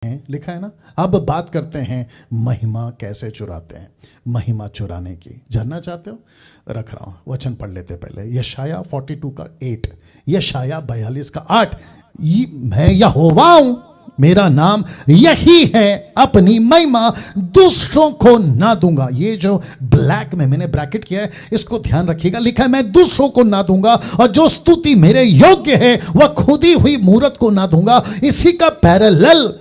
लिखा है ना। अब बात करते हैं महिमा कैसे चुराते हैं, महिमा चुराने की। जानना चाहते हो? रख रहा हूं, वचन पढ़ लेते पहले। यशाया 42 का 8, यशाया 42 का 8। मैं यहोवा हूं, मेरा नाम यही है, अपनी महिमा दूसरों को ना दूंगा। ये जो ब्लैक में मैंने ब्रैकेट किया है, इसको ध्यान रखिएगा। लिखा है मैं दूसरों को ना दूंगा, और जो स्तुति मेरे योग्य है वह खुदी हुई मूरत को ना दूंगा। इसी का पैरेलल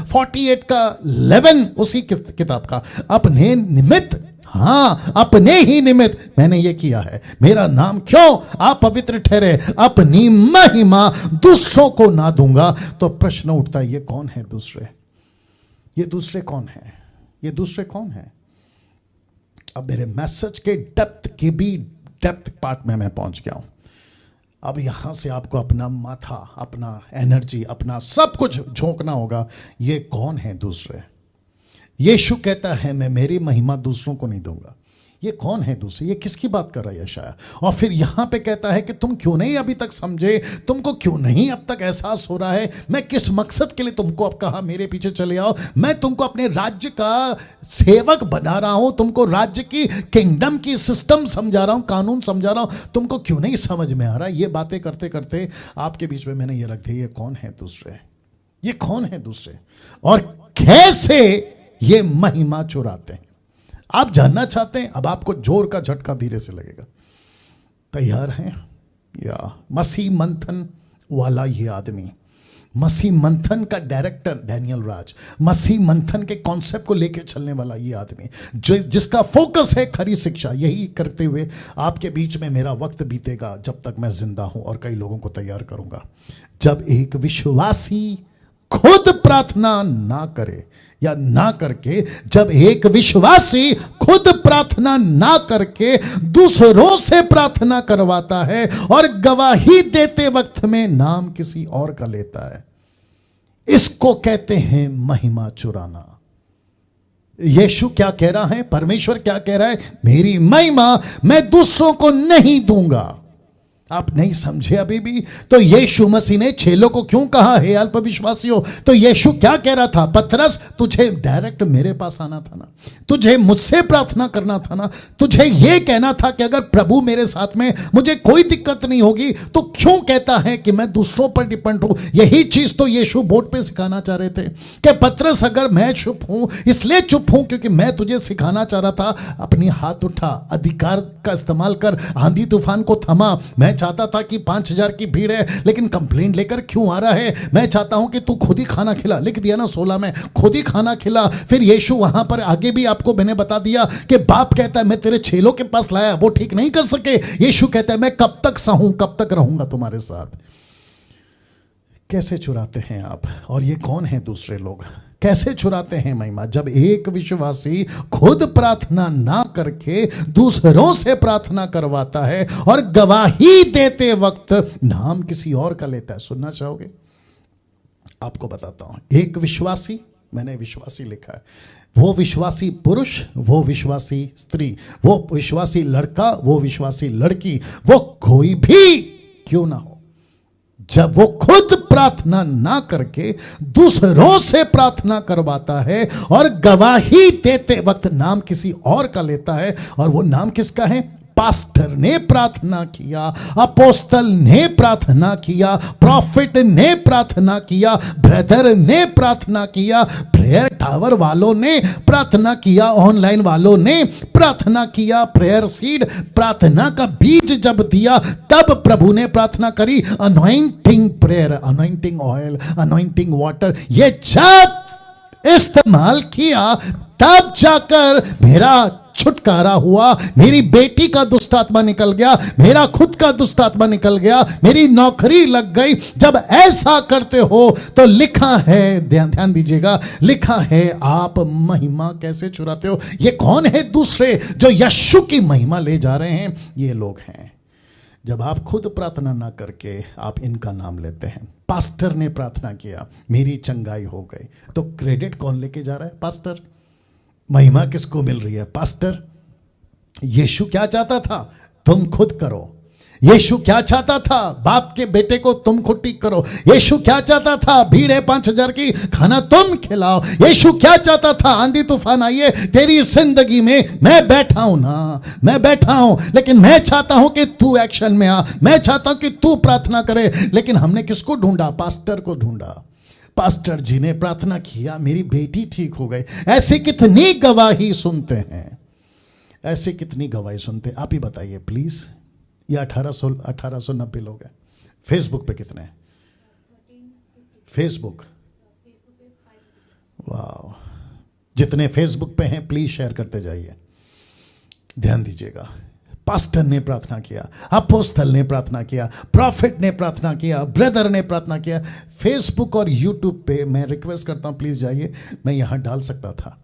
48 का 11 उसी किताब का। अपने निमित्त, हाँ अपने ही निमित्त मैंने ये किया है, मेरा नाम क्यों आप पवित्र ठहरे, अपनी महिमा दूसरों को ना दूंगा। तो प्रश्न उठता है, ये कौन है दूसरे? ये दूसरे कौन है? ये दूसरे कौन है? अब मेरे मैसेज के डेप्थ पार्ट में मैं पहुंच गया हूं। अब यहां से आपको अपना माथा, अपना एनर्जी, अपना सब कुछ झोंकना होगा। ये कौन है दूसरे? यीशु कहता है मैं मेरी महिमा दूसरों को नहीं दूंगा। ये कौन है दूसरे? ये किसकी बात कर रहा है यशाया? और फिर यहां पे कहता है कि तुम क्यों नहीं अभी तक समझे, तुमको क्यों नहीं अब तक एहसास हो रहा है मैं किस मकसद के लिए तुमको अब कहा मेरे पीछे चले आओ। मैं तुमको अपने राज्य का सेवक बना रहा हूं, तुमको राज्य की, किंगडम की सिस्टम समझा रहा हूं, कानून समझा रहा हूं, तुमको क्यों नहीं समझ में आ रहा? ये बातें करते करते आपके बीच में मैंने ये रख दी, ये कौन है दूसरे? ये कौन है दूसरे और कैसे ये महिमा चुराते हैं? आप जानना चाहते हैं? अब आपको जोर का झटका धीरे से लगेगा। तैयार हैं? या मसीह मंथन वाला ये आदमी, मसीह मंथन का डायरेक्टर डैनियल राज, मसीह मंथन के कॉन्सेप्ट को लेकर चलने वाला ये आदमी, जिसका फोकस है खरी शिक्षा, यही करते हुए आपके बीच में मेरा वक्त बीतेगा जब तक मैं जिंदा हूं, और कई लोगों को तैयार करूंगा। जब एक विश्वासी खुद प्रार्थना ना करे या ना करके, जब एक विश्वासी खुद प्रार्थना ना करके दूसरों से प्रार्थना करवाता है और गवाही देते वक्त में नाम किसी और का लेता है, इसको कहते हैं महिमा चुराना। यीशु क्या कह रहा है? परमेश्वर क्या कह रहा है? मेरी महिमा मैं दूसरों को नहीं दूंगा। आप नहीं समझे अभी भी? तो यीशु मसीह ने चेलों को क्यों कहा हे अल्पविश्वासियों? तो यीशु क्या कह रहा था? पतरस, तुझे डायरेक्ट मेरे पास आना था ना, तुझे मुझसे प्रार्थना करना था ना, तुझे यह कहना था कि अगर प्रभु मेरे साथ में, मुझे कोई दिक्कत नहीं होगी, तो क्यों कहता है कि मैं दूसरों पर डिपेंड हूं? यही चीज तो यीशु बोर्ड पे सिखाना चाह रहे थे कि पतरस, अगर मैं चुप हूं, इसलिए चुप हूं क्योंकि मैं तुझे सिखाना चाह रहा था, अपनी हाथ उठा, अधिकार का इस्तेमाल कर, आंधी तूफान को थमा। मैं चाहता था कि 5000 की भीड़ है, लेकिन कंप्लेंट लेकर क्यों आ रहा है? मैं चाहता हूं कि तू खुद ही खाना खिला। लिख दिया ना 16 में, खुद ही खाना खिला। फिर यीशु वहां पर आगे भी आपको मैंने बता दिया कि बाप कहता है मैं तेरे चेलों के पास लाया, वो ठीक नहीं कर सके। यीशु कहता है मैं कब तक सहूं, कब तक रहूंगा तुम्हारे साथ। कैसे चुराते हैं आप? और ये कौन है दूसरे लोग? कैसे चुराते हैं महिमा? जब एक विश्वासी खुद प्रार्थना ना करके दूसरों से प्रार्थना करवाता है और गवाही देते वक्त नाम किसी और का लेता है। सुनना चाहोगे? आपको बताता हूं। एक विश्वासी, मैंने विश्वासी लिखा है, वो विश्वासी पुरुष, वो विश्वासी स्त्री, वो विश्वासी लड़का, वो विश्वासी लड़की, वो कोई भी क्यों ना हो, जब वो खुद प्रार्थना ना करके दूसरों से प्रार्थना करवाता है और गवाही देते वक्त नाम किसी और का लेता है, और वो नाम किसका है? पास्टर ने प्रार्थना किया, अपोस्तल ने प्रार्थना किया, प्रॉफिट ने प्रार्थना किया, ब्रदर ने प्रार्थना किया, प्रेयर टावर वालों ने प्रार्थना किया, ऑनलाइन वालों ने प्रार्थना किया, प्रेयर सीड, प्रार्थना का बीज जब दिया तब प्रभु ने प्रार्थना करी। Anointing prayer, anointing oil, anointing water, ये जब इस्तेमाल किया तब जाकर मेरा छुटकारा हुआ, मेरी बेटी का दुष्ट आत्मा निकल गया, मेरा खुद का दुष्ट आत्मा निकल गया, मेरी नौकरी लग गई। जब ऐसा करते हो तो लिखा है, ध्यान दीजिएगा, लिखा है आप महिमा कैसे चुराते हो। ये कौन है दूसरे जो यीशु की महिमा ले जा रहे हैं? ये लोग हैं। जब आप खुद प्रार्थना ना करके आप इनका नाम लेते हैं। पास्टर ने प्रार्थना किया, मेरी चंगाई हो गई, तो क्रेडिट कौन लेके जा रहा है? पास्टर। महिमा किसको मिल रही है? पास्टर। यीशु क्या चाहता था? तुम खुद करो। यीशु क्या चाहता था? बाप के बेटे को तुम खुद ठीक करो। यीशु क्या चाहता था? भीड़ है 5,000 की, खाना तुम खिलाओ। यीशु क्या चाहता था? आंधी तूफान आइए तेरी जिंदगी में, मैं बैठा हूं ना, मैं बैठा हूं, लेकिन मैं चाहता हूं कि तू एक्शन में आ, मैं चाहता हूं कि तू प्रार्थना करे। लेकिन हमने किसको ढूंढा? पास्टर को ढूंढा। पास्टर जी ने प्रार्थना किया, मेरी बेटी ठीक हो गई। ऐसे कितनी गवाही सुनते हैं, ऐसे कितनी गवाही सुनते हैं? आप ही बताइए प्लीज। ये 1890 लोग हैं। फेसबुक पे कितने हैं? फेसबुक, वाह, जितने फेसबुक पे हैं प्लीज शेयर करते जाइए। ध्यान दीजिएगा, पास्टर ने प्रार्थना किया, अपोस्तल ने प्रार्थना किया, प्रॉफिट ने प्रार्थना किया, ब्रदर ने प्रार्थना किया। फेसबुक और यूट्यूब पे मैं रिक्वेस्ट करता हूं प्लीज जाइए। मैं यहां डाल सकता था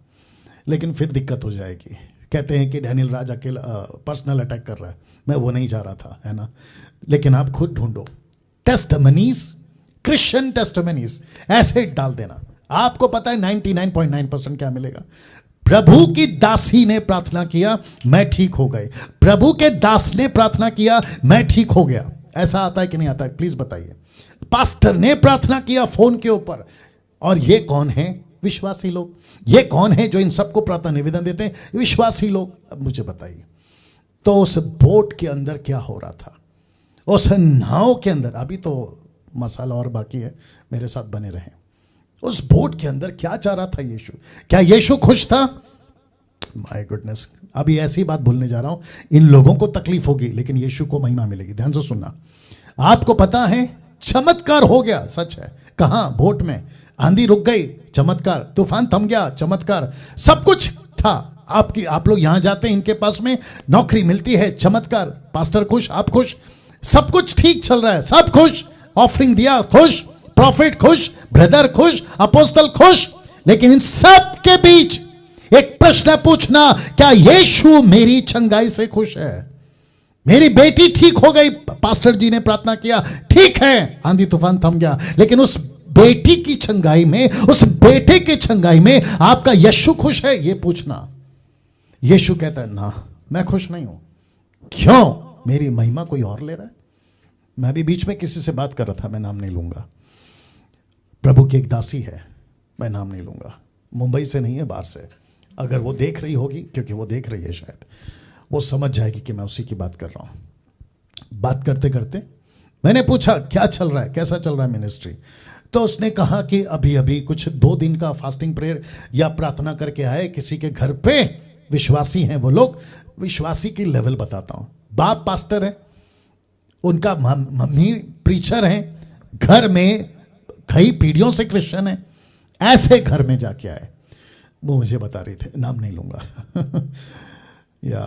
लेकिन फिर दिक्कत हो जाएगी। कहते हैं कि डैनियल राज अकेला पर्सनल अटैक कर रहा है, मैं वो नहीं चाह रहा था, है ना। लेकिन आप खुद ढूंढो टेस्टमनीज, क्रिश्चियन टेस्टमनीज, ऐसे डाल देना। आपको पता है 99.9% क्या मिलेगा? प्रभु की दासी ने प्रार्थना किया, मैं ठीक हो गए। प्रभु के दास ने प्रार्थना किया, मैं ठीक हो गया। ऐसा आता है कि नहीं आता है? प्लीज बताइए। पास्टर ने प्रार्थना किया फोन के ऊपर। और ये कौन है? विश्वासी लोग। ये कौन है जो इन सबको प्रार्थना निवेदन देते हैं? विश्वासी लोग। अब मुझे बताइए, तो उस बोट के अंदर क्या हो रहा था? उस नाव के अंदर, अभी तो मसाला और बाकी है, मेरे साथ बने रहें। उस बोट के अंदर क्या चाह रहा था यीशु? क्या यीशु खुश था? माय गुडनेस, अभी ऐसी बात बोलने जा रहा हूं, इन लोगों को तकलीफ होगी लेकिन यीशु को महिमा मिलेगी। ध्यान से सुनना। आपको पता है चमत्कार हो गया, सच है। कहां? बोट में। आंधी रुक गई, चमत्कार। तूफान थम गया, चमत्कार। सब कुछ था। आप लोग यहां जाते हैं, इनके पास में नौकरी मिलती है, चमत्कार। पास्टर खुश, आप खुश, सब कुछ ठीक चल रहा है, सब खुश। ऑफरिंग दिया, खुश। प्रॉफिट खुश, ब्रदर खुश, अपोस्तल खुश। लेकिन इन सब के बीच एक प्रश्न पूछना, क्या यीशु मेरी चंगाई से खुश है? मेरी बेटी ठीक हो गई, पास्टर जी ने प्रार्थना किया, ठीक है, आंधी तूफान थम गया। लेकिन उस बेटी की चंगाई में, उस बेटे के चंगाई में आपका यीशु खुश है? यह पूछना। यीशु कहता है ना, मैं खुश नहीं हूं। क्यों? मेरी महिमा कोई और ले रहा है। मैं भी बीच में किसी से बात कर रहा था, मैं नाम नहीं लूंगा। प्रभु की एक दासी है, मैं नाम नहीं लूंगा, मुंबई से नहीं है, बाहर से। अगर वो देख रही होगी, क्योंकि वो देख रही है, शायद वो समझ जाएगी कि मैं उसी की बात कर रहा हूं। बात करते करते मैंने पूछा, क्या चल रहा है, कैसा चल रहा है मिनिस्ट्री? तो उसने कहा कि अभी अभी कुछ 2 दिन का फास्टिंग प्रेयर या प्रार्थना करके आए किसी के घर पे। विश्वासी हैं वो लोग। विश्वासी की लेवल बताता हूं। बाप पास्टर है, उनका मम्मी प्रीचर है, घर में कई पीढ़ियों से क्रिश्चियन है। ऐसे घर में जाके आए, वो मुझे बता रही थे, नाम नहीं लूंगा। या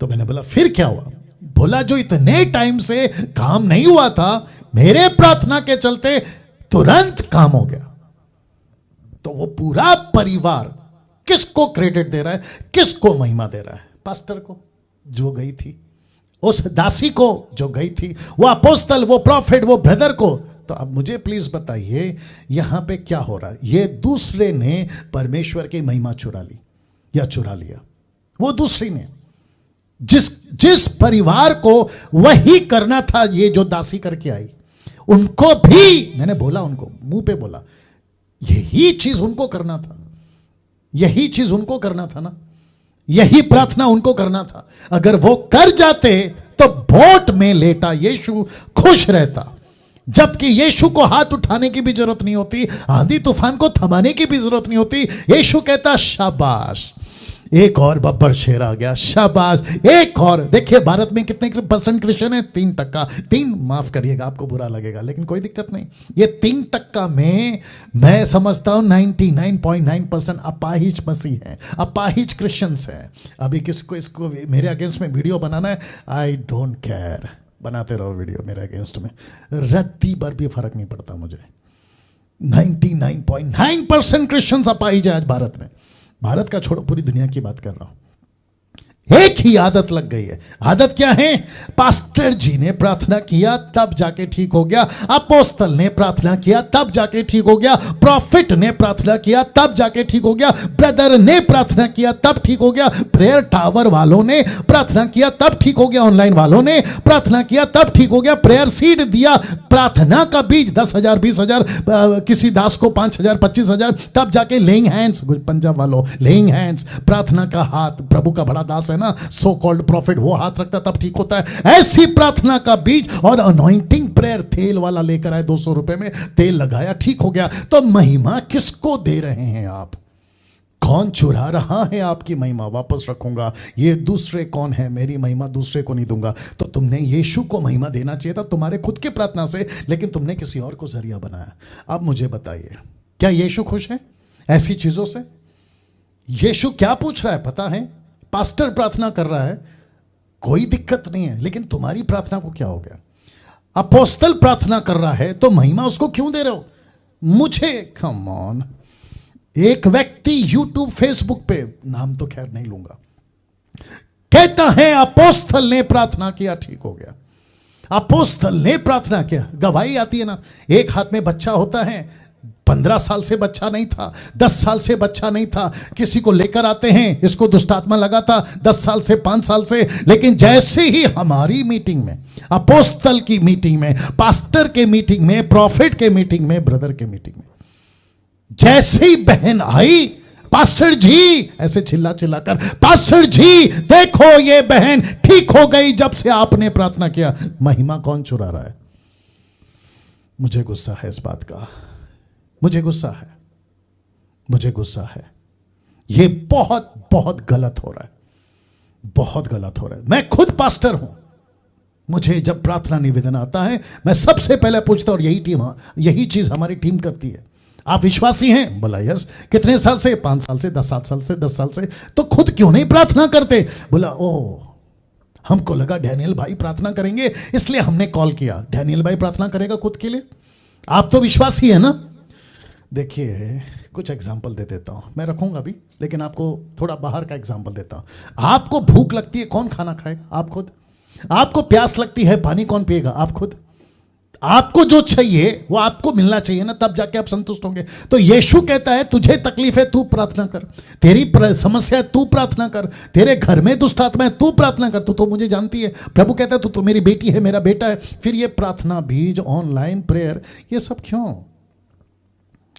तो मैंने बोला फिर क्या हुआ? बोला जो इतने टाइम से काम नहीं हुआ था, मेरे प्रार्थना के चलते तुरंत काम हो गया। तो वो पूरा परिवार किसको क्रेडिट दे रहा है, किसको महिमा दे रहा है? पास्टर को जो गई थी, उस दासी को जो गई थी, वो अपोस्तल, वो प्रॉफिट, वो ब्रदर को। तो अब मुझे प्लीज बताइए यहां पे क्या हो रहा है? ये दूसरे ने परमेश्वर की महिमा चुरा ली या चुरा लिया? वो दूसरी ने। जिस परिवार को वही करना था, ये जो दासी करके आई, उनको भी मैंने बोला, उनको मुंह पे बोला, यही चीज उनको करना था, यही चीज उनको करना था ना, यही प्रार्थना उनको करना था। अगर वो कर जाते तो बोट में लेटा यीशु खुश रहता, जबकि यीशु को हाथ उठाने की भी जरूरत नहीं होती, आंधी तूफान को थमाने की भी जरूरत नहीं होती। यीशु कहता शाबाश, एक और बब्बर शेर आ गया, शाबाश, एक और। देखिए भारत में कितने % क्रिश्चियन है? 3%। 3 माफ करिएगा, आपको बुरा लगेगा, लेकिन कोई दिक्कत नहीं। ये 3% में मैं समझता हूं 99.9% अपाहिज मसीह हैं, अपाहिज क्रिश्चियंस हैं। अभी किसको इसको मेरे अगेंस्ट में वीडियो बनाना है, आई डोंट केयर, बनाते रहो वीडियो मेरे अगेंस्ट में, रत्ती भर भी फर्क नहीं पड़ता मुझे। 99.9% क्रिश्चियंस अपाहिज है आज भारत में। भारत का छोड़ो, पूरी दुनिया की बात कर रहा हूं। एक ही आदत लग गई है। आदत क्या है? पास्टर जी ने प्रार्थना किया तब जाके ठीक हो गया, अपोस्तल ने प्रार्थना किया तब जाके ठीक हो गया, प्रॉफिट ने प्रार्थना किया तब जाके ठीक हो गया, ब्रदर ने प्रार्थना किया तब ठीक हो गया, प्रेयर टावर वालों ने प्रार्थना किया तब ठीक हो गया, ऑनलाइन वालों ने प्रार्थना किया तब ठीक हो गया, प्रेयर सीड दिया, प्रार्थना का बीज 10,000 20,000 किसी दास को 5,000 25,000, तब जाके लेइंग हैंड्स, पंजाब वालों लेइंग हैंड्स, प्रार्थना का हाथ, प्रभु का बड़ा दास है ना सो कॉल्ड प्रॉफिट, वो हाथ रखता तब ठीक होता है। ऐसी प्रार्थना का बीज और अनॉइंटिंग प्रेयर तेल वाला लेकर आए 200 रुपए में, तेल लगाया ठीक हो गया। तो महिमा किसको दे रहे हैं आप? कौन चुरा रहा है आपकी महिमा? वापस रखूंगा, ये दूसरे कौन है, मेरी महिमा दूसरे को नहीं दूंगा। तो तुमने यीशु को महिमा देना चाहिए था तुम्हारे खुद के प्रार्थना से, लेकिन तुमने किसी और को जरिया बनाया। अब मुझे बताइए, क्या यीशु खुश है ऐसी चीजों से? यीशु क्या पूछ रहा है पता है? पास्टर प्रार्थना कर रहा है, कोई दिक्कत नहीं है, लेकिन तुम्हारी प्रार्थना को क्या हो गया? अपोस्तल प्रार्थना कर रहा है तो महिमा उसको क्यों दे रहे हो? मुझे कम ऑन। एक व्यक्ति यूट्यूब फेसबुक पे, नाम तो खैर नहीं लूंगा, कहता है अपोस्तल ने प्रार्थना किया ठीक हो गया। अपोस्तल ने प्रार्थना किया, गवाही आती है ना। एक हाथ में बच्चा होता है, 15 साल से बच्चा नहीं था, 10 साल से बच्चा नहीं था, किसी को लेकर आते हैं, इसको दुष्टात्मा लगा था 10 साल से 5 साल से, लेकिन जैसे ही हमारी मीटिंग में, अपोस्तल की मीटिंग में, पास्टर के मीटिंग में, प्रॉफिट के मीटिंग में, ब्रदर के मीटिंग में, जैसे ही बहन आई, पास्टर जी ऐसे चिल्ला चिल्ला कर, पास्टर जी देखो ये बहन ठीक हो गई जब से आपने प्रार्थना किया। महिमा कौन चुरा रहा है? मुझे गुस्सा है इस बात का, मुझे गुस्सा है, मुझे गुस्सा है। ये बहुत बहुत गलत हो रहा है, बहुत गलत हो रहा है। मैं खुद पास्टर हूं, मुझे जब प्रार्थना निवेदन आता है मैं सबसे पहले पूछता हूं, और यही चीज हमारी टीम करती है, आप विश्वासी हैं? बोला यस। कितने साल से? 5 साल से, 10 साल से, 10 साल से। तो खुद क्यों नहीं प्रार्थना करते? बोला ओ, हमको लगा डैनियल भाई प्रार्थना करेंगे इसलिए हमने कॉल किया। डैनियल भाई प्रार्थना करेगा खुद के लिए? आप तो विश्वासी है ना। देखिए कुछ एग्जाम्पल दे देता हूं, मैं रखूंगा भी, लेकिन आपको थोड़ा बाहर का एग्जाम्पल देता हूं। आपको भूख लगती है, कौन खाना खाएगा? आप खुद। आपको प्यास लगती है, पानी कौन पिएगा? आप खुद। आपको जो चाहिए वो आपको मिलना चाहिए ना, तब जाके आप संतुष्ट होंगे। तो यीशु कहता है तुझे तकलीफ है तू प्रार्थना कर, तेरी समस्या है तू प्रार्थना कर, तेरे घर में दुष्ट आत्मा है तू प्रार्थना कर। तू तो मुझे जानती है। प्रभु कहता है तू तो मेरी बेटी है, मेरा बेटा है। फिर ये प्रार्थना बीज, ऑनलाइन प्रेयर, ये सब क्यों?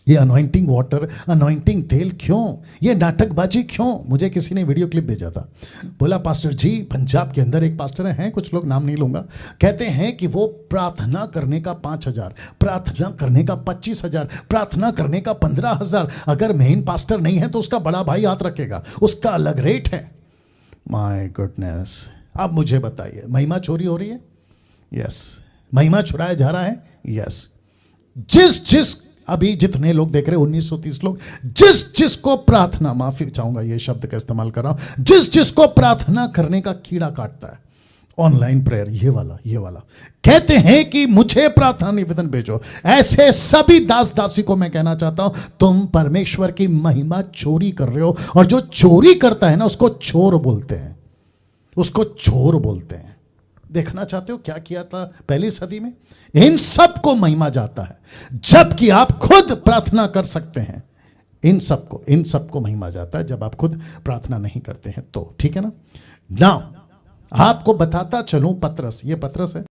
ये अनॉइंटिंग वाटर, अनॉइंटिंग तेल क्यों? ये नाटकबाजी क्यों? मुझे किसी ने वीडियो क्लिप भेजा था, बोला पास्टर जी पंजाब के अंदर एक पास्टर हैं, कुछ लोग नाम नहीं लूंगा, कहते हैं कि वो प्रार्थना करने का 5,000, प्रार्थना करने का 25,000, प्रार्थना करने का 15,000, अगर मेन पास्टर नहीं है तो उसका बड़ा भाई हाथ रखेगा, उसका अलग रेट है। My goodness. अब मुझे बताइए, महिमा चोरी हो रही है? यस। महिमा चुराया जा रहा है? यस। जिस अभी जितने लोग देख रहे हैं 1930 लोग, जिसको प्रार्थना, माफी चाहूंगा ये शब्द का इस्तेमाल कर रहा हूं, जिसको प्रार्थना करने का कीड़ा काटता है, ऑनलाइन प्रेयर ये वाला कहते हैं कि मुझे प्रार्थना निवेदन भेजो, ऐसे सभी दास दासी को मैं कहना चाहता हूं तुम परमेश्वर की महिमा चोरी कर रहे हो। और जो चोरी करता है ना उसको चोर बोलते हैं, उसको चोर बोलते हैं। देखना चाहते हो क्या किया था पहली सदी में? इन सब को महिमा जाता है, जबकि आप खुद प्रार्थना कर सकते हैं। इन सबको महिमा जाता है जब आप खुद प्रार्थना नहीं करते हैं तो। ठीक है ना। नाउ आपको बताता चलूं, पतरस, ये पतरस है।